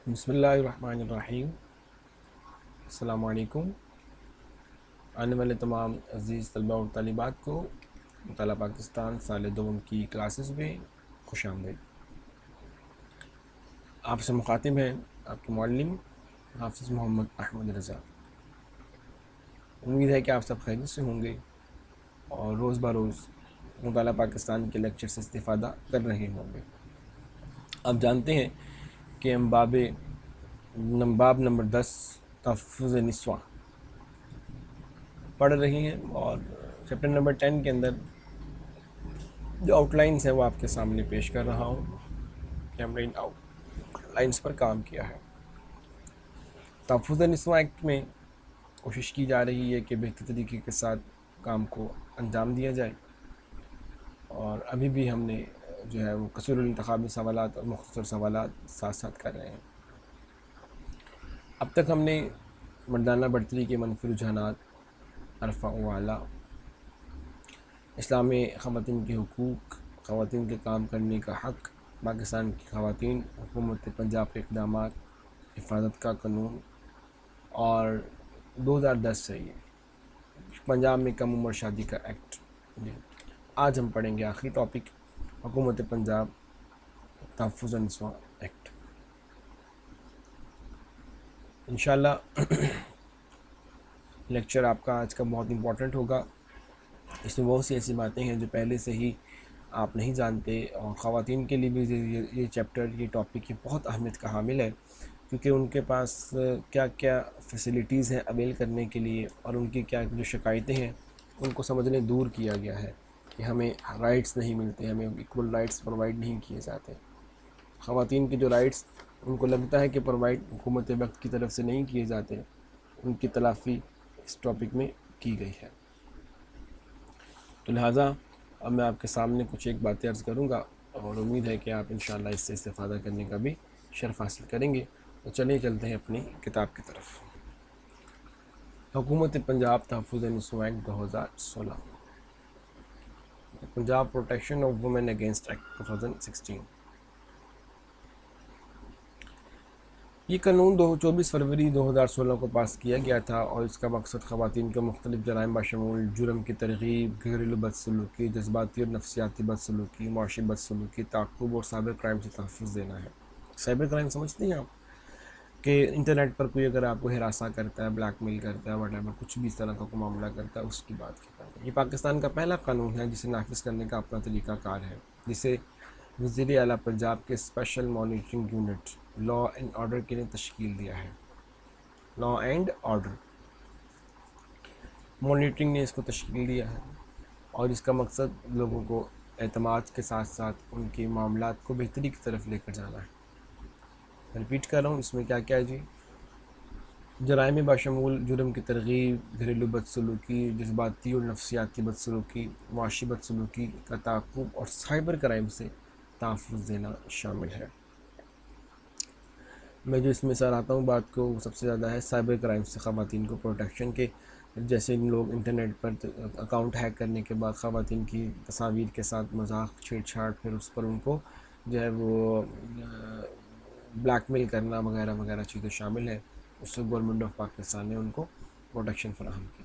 بسم اللہ الرحمن الرحیم۔ السلام علیکم۔ آنے والے تمام عزیز طلباء اور طالبات کو مطالعہ پاکستان سال دوم کی کلاسز میں خوش آمدید۔ آپ سے مخاطب ہیں آپ کے معلم حافظ محمد احمد رضا۔ امید ہے کہ آپ سب خیریت سے ہوں گے اور روز بروز مطالعہ پاکستان کے لیکچر سے استفادہ کر رہے ہوں گے۔ آپ جانتے ہیں کہ ہم باب نمبر 10 تحفظ نسواں پڑھ رہی ہیں، اور چیپٹر نمبر 10 کے اندر جو آؤٹ لائنس ہیں وہ آپ کے سامنے پیش کر رہا ہوں کہ ہم نے ان آؤٹ لائنس پر کام کیا ہے۔ تحفظ نسواں ایکٹ میں کوشش کی جا رہی ہے کہ بہتر طریقے کے ساتھ کام کو انجام دیا جائے، اور ابھی بھی ہم نے جو ہے وہ قصور الانتخابی سوالات اور مختصر سوالات ساتھ ساتھ کر رہے ہیں۔ اب تک ہم نے مردانہ برتری کے منفی رجحانات، ارفع و اعلیٰ، اسلام میں خواتین کے حقوق، خواتین کے کام کرنے کا حق، پاکستان کی خواتین، حکومت پنجاب کے اقدامات، حفاظت کا قانون، اور 2010 سے یہ پنجاب میں کم عمر شادی کا ایکٹ۔ آج ہم پڑھیں گے آخری ٹاپک، حکومت پنجاب تحفظ نسواں ایکٹ۔ انشاءاللہ لیکچر آپ کا آج کا بہت امپورٹنٹ ہوگا۔ اس میں بہت سی ایسی باتیں ہیں جو پہلے سے ہی آپ نہیں جانتے، اور خواتین کے لیے بھی یہ چیپٹر، یہ ٹاپک یہ بہت اہمیت کا حامل ہے، کیونکہ ان کے پاس کیا کیا فیسیلیٹیز ہیں اویل کرنے کے لیے، اور ان کی کیا جو شکایتیں ہیں ان کو سمجھنے دور کیا گیا ہے کہ ہمیں رائٹس نہیں ملتے، ہمیں ایکول رائٹس پرووائڈ نہیں کیے جاتے۔ خواتین کے جو رائٹس ان کو لگتا ہے کہ پرووائڈ حکومت وقت کی طرف سے نہیں کیے جاتے، ان کی تلافی اس ٹاپک میں کی گئی ہے۔ تو لہٰذا اب میں آپ کے سامنے کچھ ایک باتیں عرض کروں گا، اور امید ہے کہ آپ انشاءاللہ اس سے استفادہ کرنے کا بھی شرف حاصل کریں گے۔ تو چلیے چلتے ہیں اپنی کتاب کی طرف۔ حکومت پنجاب تحفظ نسواں act 2016، Punjab protection of women against act 2016۔ یہ قانون 24 فروری 2016 کو پاس کیا گیا تھا، اور اس کا مقصد خواتین کو مختلف جرائم بشمول جرم کی ترغیب، گھریلو بدسلوکی، جذباتی اور نفسیاتی بدسلوکی، معاشی بدسلوکی، تعقب اور سائبر کرائم سے تحفظ دینا ہے۔ سائبر کرائم سمجھتے ہیں آپ کہ انٹرنیٹ پر کوئی اگر آپ کو ہراساں کرتا ہے، بلیک میل کرتا ہے، whatever کچھ بھی اس طرح کا کوئی معاملہ کرتا ہے، اس کی بات کرتا ہے۔ یہ پاکستان کا پہلا قانون ہے جسے نافذ کرنے کا اپنا طریقہ کار ہے، جسے وزیر اعلیٰ پنجاب کے special monitoring unit law and order کے لیے تشکیل دیا ہے۔ لا اینڈ آرڈر مانیٹرنگ نے اس کو تشکیل دیا ہے، اور اس کا مقصد لوگوں کو اعتماد کے ساتھ ساتھ ان کے معاملات کو بہتری کی طرف لے کر جانا ہے۔ رپیٹ کر رہا ہوں، اس میں کیا کیا ہے جی؟ جرائم بشمول جرم کی ترغیب، گھریلو بدسلوکی، جذباتی اور نفسیاتی بدسلوکی، معاشی بدسلوکی کا تعاقب اور سائبر کرائم سے تحفظ دینا شامل ہے۔ میں جو اس میں سر آتا ہوں بات کو، سب سے زیادہ ہے سائبر کرائم سے خواتین کو پروٹیکشن کے۔ جیسے لوگ انٹرنیٹ پر اکاؤنٹ ہیک کرنے کے بعد خواتین کی تصاویر کے ساتھ مذاق، چھیڑ چھاڑ، پھر اس پر ان کو جو ہے وہ بلیک میل کرنا وغیرہ وغیرہ چیزیں شامل ہیں، اس سے گورنمنٹ آف پاکستان نے ان کو پروٹیکشن فراہم کی۔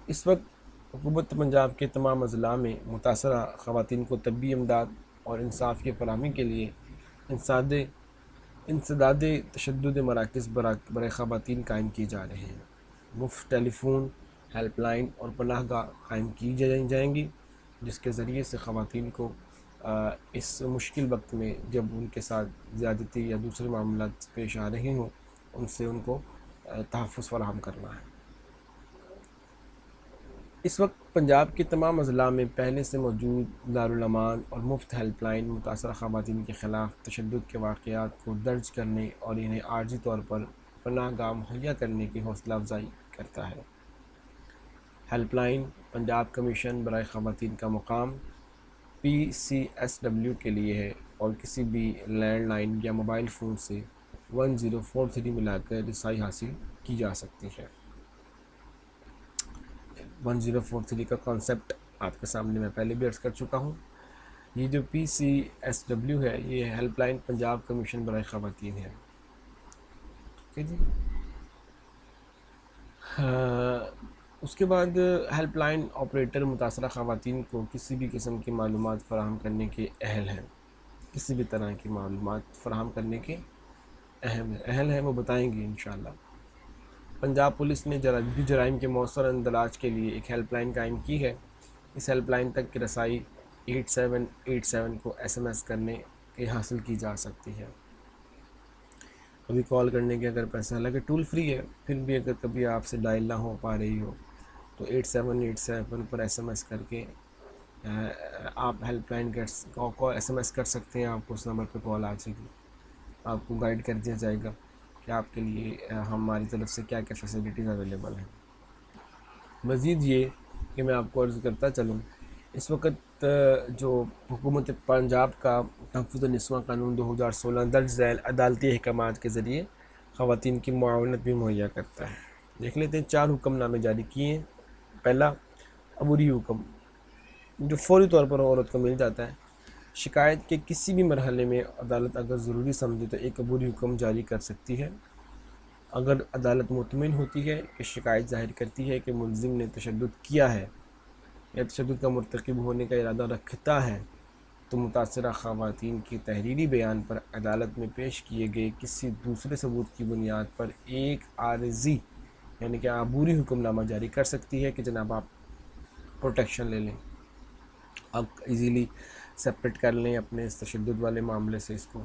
اس وقت حکومت پنجاب کے تمام اضلاع میں متاثرہ خواتین کو طبی امداد اور انصاف کی فراہمی کے لیے انسداد تشدد مراکز برائے خواتین قائم کیے جا رہے ہیں۔ مفت ٹیلی فون ہیلپ لائن اور پناہ گاہ قائم کی جائیں گی، جس کے ذریعے سے خواتین کو اس مشکل وقت میں جب ان کے ساتھ زیادتی یا دوسرے معاملات پیش آ رہے ہوں، ان سے ان کو تحفظ فراہم کرنا ہے۔ اس وقت پنجاب کے تمام اضلاع میں پہلے سے موجود دارالامان اور مفت ہیلپ لائن متاثرہ خواتین کے خلاف تشدد کے واقعات کو درج کرنے اور انہیں عارضی طور پر پناہ گاہ مہیا کرنے کی حوصلہ افزائی کرتا ہے۔ ہیلپ لائن پنجاب کمیشن برائے خواتین کا مقام PCSW کے لیے ہے، اور کسی بھی لینڈ لائن یا موبائل فون سے 1043 ملا کر رسائی حاصل کی جا سکتی ہے۔ 1043 کا کانسیپٹ آپ کے سامنے میں پہلے بھی عرض کر چکا ہوں۔ یہ جو PCSW ہے یہ ہیلپ لائن پنجاب کمیشن برائے خواتین ہے. ٹھیک ہے جی. اس کے بعد ہیلپ لائن آپریٹر متاثرہ خواتین کو کسی بھی قسم کی معلومات فراہم کرنے کے اہل ہیں. کسی بھی طرح کی معلومات فراہم کرنے کے اہل ہیں، وہ بتائیں گے انشاءاللہ. پنجاب پولیس نے جرائم کے مؤثر اندلاج کے لیے ایک ہیلپ لائن قائم کی ہے. اس ہیلپ لائن تک کی رسائی 8787 کو SMS کرنے کے حاصل کی جا سکتی ہے. ابھی کال کرنے کے اگر پیسہ لگے، ٹول فری ہے، پھر بھی اگر کبھی آپ سے ڈائل نہ ہو پا رہی ہو تو 8787 پر SMS کر کے آپ ہیلپ لائن کو SMS کر سکتے ہیں. آپ کو اس نمبر پہ کال آ جائے گی، آپ کو گائیڈ کر دیا جائے گا کہ آپ کے لیے ہماری طرف سے کیا کیا فیسلٹیز اویلیبل ہیں. مزید یہ کہ میں آپ کو عرض کرتا چلوں، اس وقت جو حکومت پنجاب کا تحفظ النسواں قانون 2016 درج ذیل عدالتی احکامات کے ذریعے خواتین کی معاونت بھی مہیا کرتا ہے. دیکھ لیتے ہیں 4 حکم نامے جاری کیے ہیں. پہلا عبوری حکم جو فوری طور پر عورت کو مل جاتا ہے. شکایت کے کسی بھی مرحلے میں عدالت اگر ضروری سمجھے تو ایک عبوری حکم جاری کر سکتی ہے. اگر عدالت مطمئن ہوتی ہے کہ شکایت ظاہر کرتی ہے کہ ملزم نے تشدد کیا ہے یا تشدد کا مرتکب ہونے کا ارادہ رکھتا ہے، تو متاثرہ خواتین کی تحریری بیان پر عدالت میں پیش کیے گئے کسی دوسرے ثبوت کی بنیاد پر ایک عارضی یعنی کہ عبوری حکم نامہ جاری کر سکتی ہے کہ جناب آپ پروٹیکشن لے لیں، آپ ایزیلی سپریٹ کر لیں اپنے اس تشدد والے معاملے سے. اس کو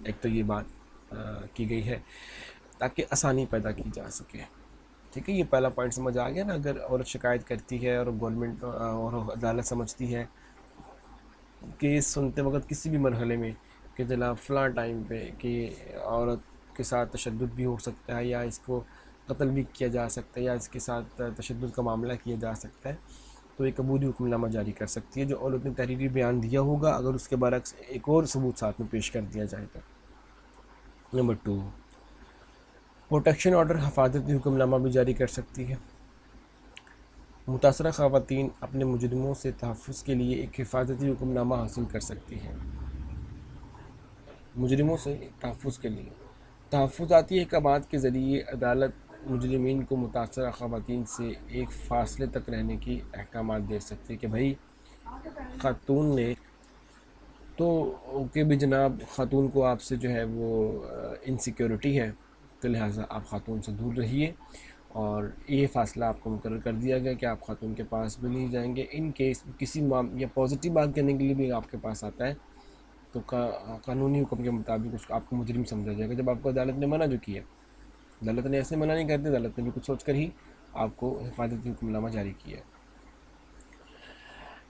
ایک تو یہ بات کی گئی ہے تاکہ آسانی پیدا کی جا سکے. ٹھیک ہے، یہ پہلا پوائنٹ سمجھ آ گیا نا. اگر عورت شکایت کرتی ہے اور گورنمنٹ اور عدالت سمجھتی ہے کیس سنتے وقت کسی بھی مرحلے میں کہ جناب فلاں ٹائم پہ کہ عورت کے ساتھ تشدد بھی ہو سکتا ہے یا اس کو قتل بھی کیا جا سکتا ہے یا اس کے ساتھ تشدد کا معاملہ کیا جا سکتا ہے، تو ایک عبوری حکم نامہ جاری کر سکتی ہے جو عورت نے تحریری بیان دیا ہوگا اگر اس کے برعکس ایک اور ثبوت ساتھ میں پیش کر دیا جائے تو. نمبر 2، پروٹیکشن آرڈر حفاظتی حکم نامہ بھی جاری کر سکتی ہے. متاثرہ خواتین اپنے مجرموں سے تحفظ کے لیے ایک حفاظتی حکم نامہ حاصل کر سکتی ہیں. مجرموں سے تحفظ کے لیے تحفظاتی احکامات کے ذریعے عدالت مجرمین کو متاثرہ خواتین سے ایک فاصلے تک رہنے کی احکامات دے سکتی ہے کہ بھائی خاتون نے تو کہ بھی جناب خاتون کو آپ سے جو ہے وہ انسیکیورٹی ہے تو لہٰذا آپ خاتون سے دور رہیے، اور یہ فاصلہ آپ کو مقرر کر دیا گیا کہ آپ خاتون کے پاس بھی نہیں جائیں گے. ان کیس کسی یا پازیٹیو بات کرنے کے لیے بھی آپ کے پاس آتا ہے تو قانونی حکم کے مطابق اس کو آپ کو مجرم سمجھا جائے گا. جب آپ کو عدالت نے منع جو کیا، عدالت نے ایسے منع نہیں کرتی، عدالت نے بھی کچھ سوچ کر ہی آپ کو حفاظتی حکم نامہ جاری کیا.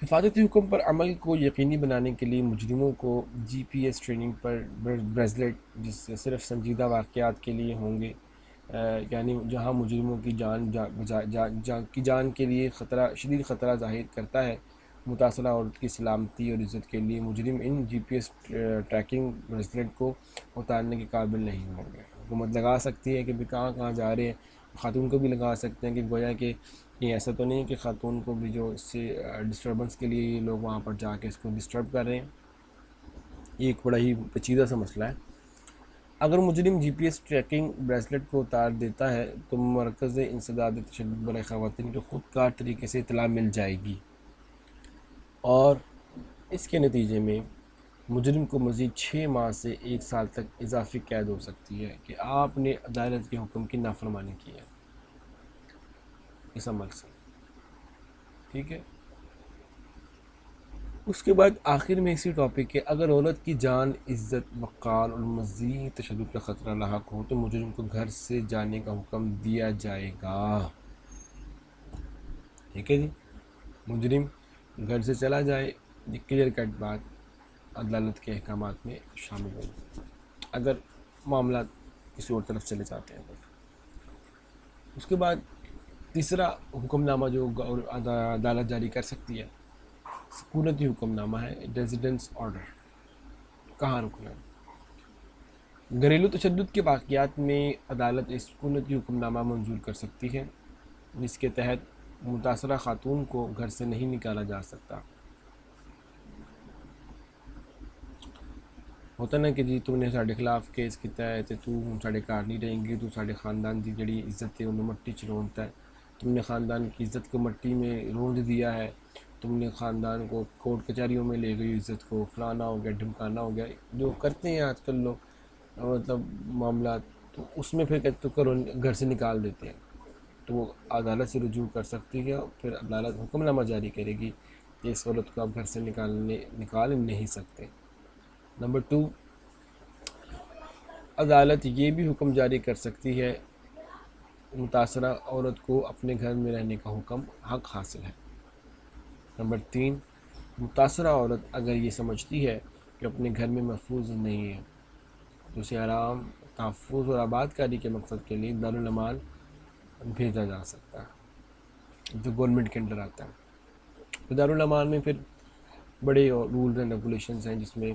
حفاظتی حکم پر عمل کو یقینی بنانے کے لیے مجرموں کو GPS ٹریننگ پر بریسلیٹ جس سے صرف سنجیدہ واقعات کے لیے ہوں گے، یعنی جہاں مجرموں کی جان کے لیے شدید خطرہ ظاہر کرتا ہے، متاثرہ عورت کی سلامتی اور عزت کے لیے مجرم ان GPS ٹریکنگ بریسلیٹ کو اتارنے کے قابل نہیں ہوں گے. حکومت لگا سکتی ہے کہ بھی کہاں کہاں جا رہے ہیں، خاتون کو بھی لگا سکتے ہیں کہ گویا کہ یہ ایسا تو نہیں کہ خاتون کو بھی جو اس سے ڈسٹربنس کے لیے لوگ وہاں پر جا کے اس کو ڈسٹرب کر رہے ہیں. یہ ایک بڑا ہی پیچیدہ سا مسئلہ ہے. اگر مجرم GPS ٹریکنگ بریسلیٹ کو اتار دیتا ہے تو مرکز انسداد تشدد برائے خواتین کو خود کار طریقے سے اطلاع مل جائے گی، اور اس کے نتیجے میں مجرم کو مزید 6 ماہ سے 1 سال تک اضافی قید ہو سکتی ہے کہ آپ نے عدالت کے حکم کی نافرمانی کی ہے اس عمل سے. ٹھیک ہے، اس کے بعد آخر میں اسی ٹاپک ہے، اگر عورت کی جان، عزت، وقار اور مزید تشدد کا خطرہ لاحق ہو تو مجرم کو گھر سے جانے کا حکم دیا جائے گا. ٹھیک ہے جی، مجرم گھر سے چلا جائے، یہ کلیئر کٹ بات عدالت کے احکامات میں شامل ہوگی اگر معاملات کسی اور طرف چلے جاتے ہیں. اس کے بعد تیسرا حکم نامہ جو عدالت جاری کر سکتی ہے سکونتی حکم نامہ ہے، ریزیڈنس آرڈر. کہاں رکنا ہے؟ گھریلو تشدد کے واقعات میں عدالت ایک سکونتی حکم نامہ منظور کر سکتی ہے جس کے تحت متاثرہ خاتون کو گھر سے نہیں نکالا جا سکتا. ہوتا نا کہ جی تم نے ساڈے خلاف کیس کیتا ہے تے تو ہن ساڈے گھر نہیں رہیں گی، تو ساڈے خاندان دی جڑی عزت ہے انہوں مٹی چ رونتا ہے، تم نے خاندان کی عزت کو مٹی میں روند دیا ہے، تم نے خاندان کو کورٹ کچہریوں میں لے گئی عزت کو، فلانا ہو گیا ڈھمکانا ہو گیا، جو کرتے ہیں آج کل لوگ مطلب معاملات، تو اس میں پھر تو گھر سے نکال دیتے ہیں، تو وہ عدالت سے رجوع کر سکتی ہے، پھر عدالت حکم نامہ جاری کرے گی کہ اس عورت کو آپ گھر سے نکال نہیں سکتے۔ نمبر 2، عدالت یہ بھی حکم جاری کر سکتی ہے متاثرہ عورت کو اپنے گھر میں رہنے کا حق حاصل ہے۔ نمبر 3، متاثرہ عورت اگر یہ سمجھتی ہے کہ اپنے گھر میں محفوظ نہیں ہے تو اسے آرام، تحفظ اور آباد کاری کے مقصد کے لیے دارالامان بھیجا جا سکتا ہے، جو گورنمنٹ کے انڈر آتا ہے۔ تو دارالامان میں پھر بڑے رولز اینڈ ریگولیشنز ہیں، جس میں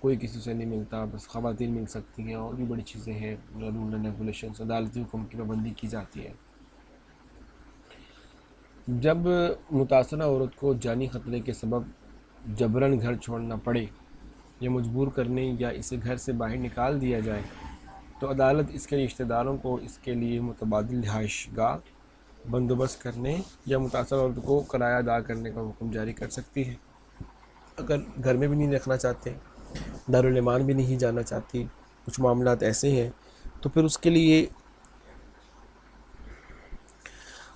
کوئی کسی سے نہیں ملتا، بس خواتین مل سکتی ہیں، اور بھی بڑی چیزیں ہیں، رول اینڈ ریگولیشنز، عدالتی حکم کی پابندی کی جاتی ہے۔ جب متاثرہ عورت کو جانی خطرے کے سبب جبراً گھر چھوڑنا پڑے یا مجبور کرنے یا اسے گھر سے باہر نکال دیا جائے تو عدالت اس کے رشتہ داروں کو اس کے لیے متبادل رہائش گاہ بندوبست کرنے یا متاثرہ عورت کو کرایہ ادا کرنے کا حکم جاری کر سکتی ہے۔ اگر گھر میں بھی نہیں رکھنا چاہتے، دارالامان بھی نہیں جانا چاہتی، کچھ معاملات ایسے ہیں، تو پھر اس کے لیے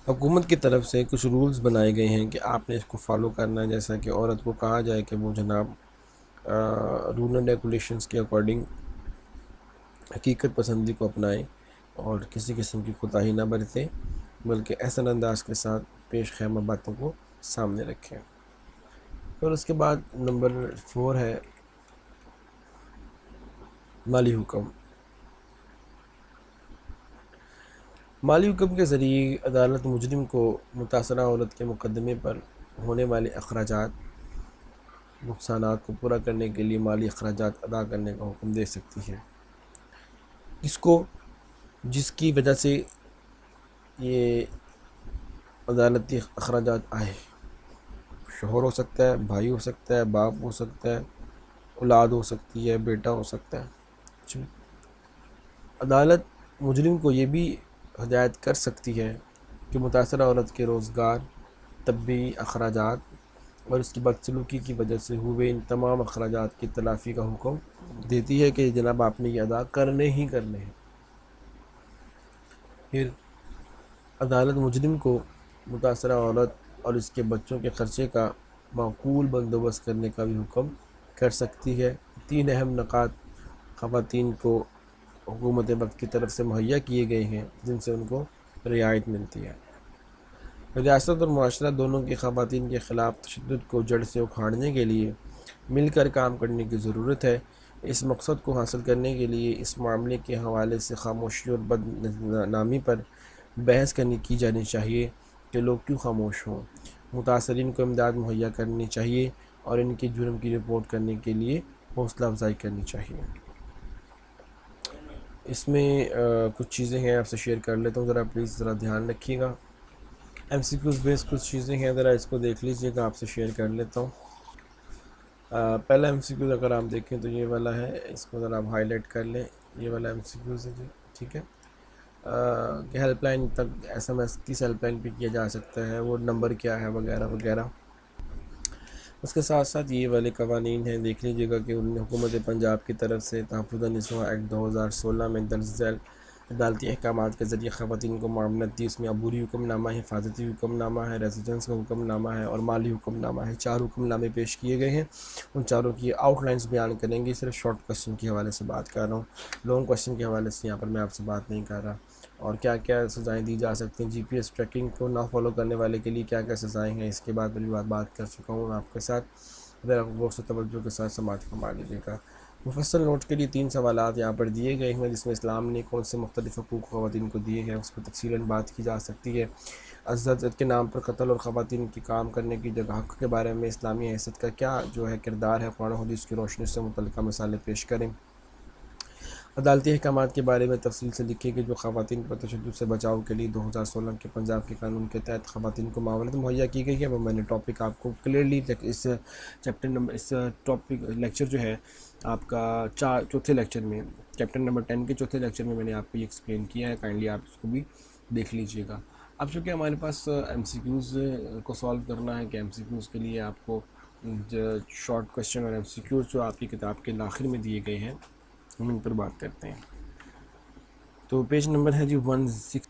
حکومت کی طرف سے کچھ رولز بنائے گئے ہیں کہ آپ نے اس کو فالو کرنا ہے، جیسا کہ عورت کو کہا جائے کہ وہ جناب رول اینڈ ریگولیشنز کے اکارڈنگ حقیقت پسندی کو اپنائیں اور کسی قسم کی کوتاہی نہ برتیں، بلکہ احسن انداز کے ساتھ پیش خیمہ باتوں کو سامنے رکھیں۔ اور اس کے بعد نمبر 4 ہے مالی حکم۔ مالی حکم کے ذریعے عدالت مجرم کو متاثرہ عورت کے مقدمے پر ہونے والے اخراجات، نقصانات کو پورا کرنے کے لیے مالی اخراجات ادا کرنے کا حکم دے سکتی ہے، جس کی وجہ سے یہ عدالتی اخراجات آئے۔ شوہر ہو سکتا ہے، بھائی ہو سکتا ہے، باپ ہو سکتا ہے، اولاد ہو سکتی ہے، بیٹا ہو سکتا ہے۔ عدالت مجرم کو یہ بھی ہدایت کر سکتی ہے کہ متاثرہ عورت کے روزگار، طبی اخراجات اور اس کی بدسلوکی کی وجہ سے ہوئے ان تمام اخراجات کی تلافی کا حکم دیتی ہے کہ جناب آپ نے یہ ادا کرنے ہی کرنے ہیں۔ پھر عدالت مجرم کو متاثرہ عورت اور اس کے بچوں کے خرچے کا معقول بندوبست کرنے کا بھی حکم کر سکتی ہے۔ 3 اہم نکات خواتین کو حکومت وقت کی طرف سے مہیا کیے گئے ہیں، جن سے ان کو رعایت ملتی ہے۔ ریاست اور معاشرہ دونوں کی خواتین کے خلاف تشدد کو جڑ سے اکھاڑنے کے لیے مل کر کام کرنے کی ضرورت ہے۔ اس مقصد کو حاصل کرنے کے لیے اس معاملے کے حوالے سے خاموشی اور بدنامی پر بحث کی جانی چاہیے کہ لوگ کیوں خاموش ہوں، متاثرین کو امداد مہیا کرنی چاہیے اور ان کے جرم کی رپورٹ کرنے کے لیے حوصلہ افزائی کرنی چاہیے۔ اس میں کچھ چیزیں ہیں، آپ سے شیئر کر لیتا ہوں، ذرا پلیز ذرا دھیان رکھیے گا۔ ایم سی کیوز بیس کچھ چیزیں ہیں، ذرا اس کو دیکھ لیجئے گا، آپ سے شیئر کر لیتا ہوں۔ پہلا ایم سی کیوز اگر آپ دیکھیں تو یہ والا ہے، اس کو ذرا آپ ہائی لائٹ کر لیں، یہ والا ایم سی کیوز ہے جی، ٹھیک ہے، کہ ہیلپ لائن تک ایس ایم ایس کس ہیلپ لائن پہ کیا جا سکتا ہے، وہ نمبر کیا ہے وغیرہ وغیرہ۔ اس کے ساتھ ساتھ یہ والے قوانین ہیں، دیکھ لیجئے گا کہ حکومت پنجاب کی طرف سے تحفظ النسواء ایکٹ 2016 میں درج ذیل عدالتی احکامات کے ذریعے خواتین کو معاونت دی۔ اس میں عبوری حکم نامہ ہے، حفاظتی حکم نامہ ہے، ریزیڈنس کا حکم نامہ ہے اور مالی حکم نامہ ہے۔ 4 حکم نامے پیش کیے گئے ہیں، ان چاروں کی آؤٹ لائنز بیان کریں گے۔ صرف شارٹ کوسچن کے حوالے سے بات کر رہا ہوں، لانگ کوسچن کے حوالے سے یہاں پر میں آپ سے بات نہیں کر رہا۔ اور کیا کیا سزائیں دی جا سکتی ہیں، جی پی ایس ٹریکنگ کو نہ فالو کرنے والے کے لیے کیا کیا سزائیں ہیں، اس کے بعد بھی بات کر چکا ہوں آپ کے ساتھ، ذرا غور سے توجہ کے ساتھ سماعت فرما لیجیے گا۔ مفصل نوٹ کے لیے 3 سوالات یہاں پر دیے گئے ہیں، جس میں اسلام نے کون سے مختلف حقوق خواتین کو دیے ہیں، اس پر تفصیلاً بات کی جا سکتی ہے۔ عزت کے نام پر قتل اور خواتین کی کام کرنے کی جگہ حق کے بارے میں اسلامی حیثیت کا کیا جو ہے کردار ہے، قرآن و حدیث کی روشنی سے متعلقہ مثالیں پیش کریں۔ عدالتی احکامات کے بارے میں تفصیل سے لکھیں کہ جو خواتین پر تشدد سے بچاؤ کے لیے 2016 کے پنجاب کے قانون کے تحت خواتین کو معاونت مہیا کی گئی ہے، وہ میں نے ٹاپک آپ کو کلیئرلی اس چیپٹر نمبر اس ٹاپک لیکچر جو ہے آپ کا چوتھے لیکچر میں چیپٹر نمبر 10 کے چوتھے لیکچر میں نے آپ کو یہ ایکسپلین کیا ہے، کائنڈلی آپ اس کو بھی دیکھ لیجئے گا۔ اب چونکہ ہمارے پاس ایم سی کیوز کو سالو کرنا ہے کہ ایم سی کیوز کے لیے آپ کو شارٹ کویسچن اور ایم سی کیوز جو آپ کی کتاب کے آخر میں دیے گئے ہیں ہم ان پر بات کرتے ہیں۔ تو پیج نمبر ہے جی 16۔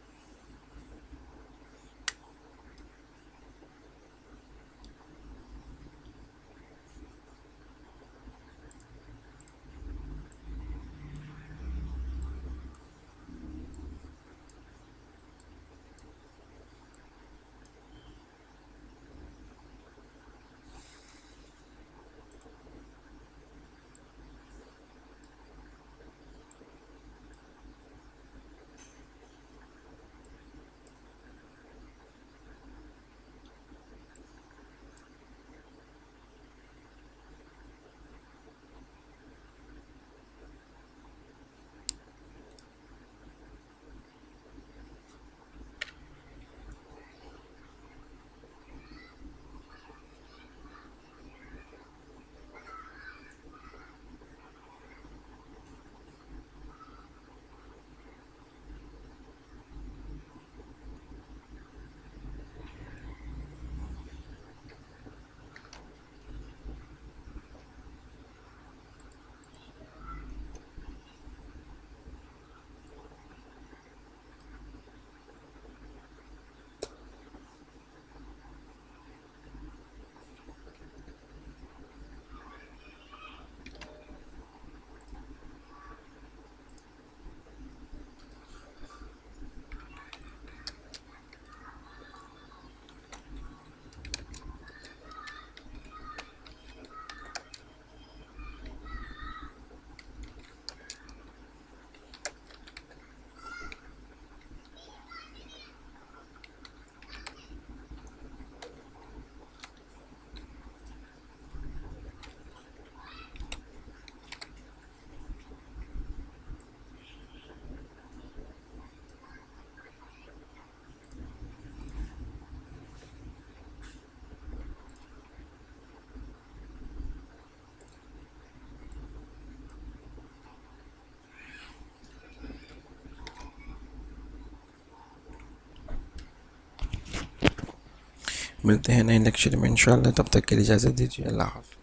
ملتے ہیں نئے لیکچر میں انشاءاللہ، تب تک کے لیے اجازت دیجیے، اللہ حافظ۔